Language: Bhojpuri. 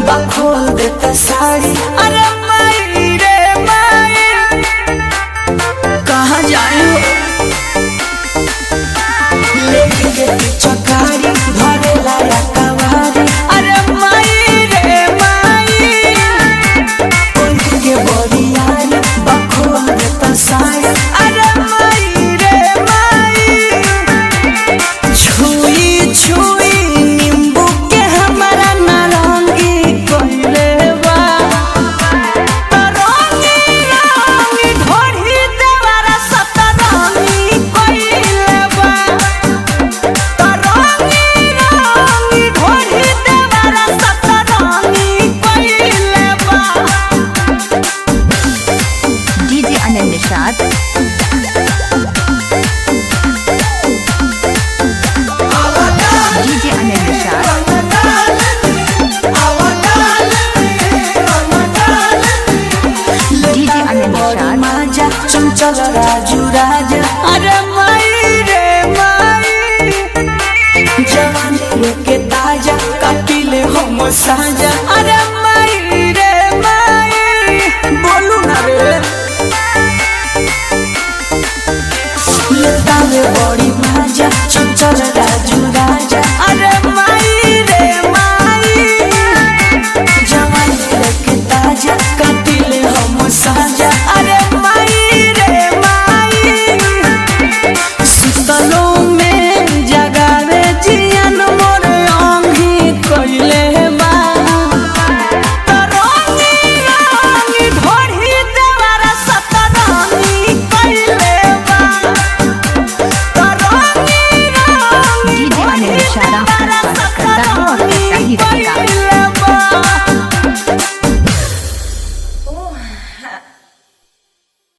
खोल देता साड़ी। अरे माई रे माई कहाँ जाए लेके चकारी भरे लाया कवारी। अरे माई रे माई के बोरियारी खोल देता साड़ी। अरे माई रे माई छुई छुई नींबू के हमारा नारंगी कोइले बा। तरंगी रंगी ढोढ़ी देवारा सतरंगी कोइले बा। तरंगी रंगी ढोढ़ी देवारा सतरंगी कोइले बा। DJ Anil Nishad. DJ Anil Nishad. DJ Anil Nishad. माजा चंचल राजू राजा। अरे माई रे माई जवानी के ताजा काटिले हम साजा।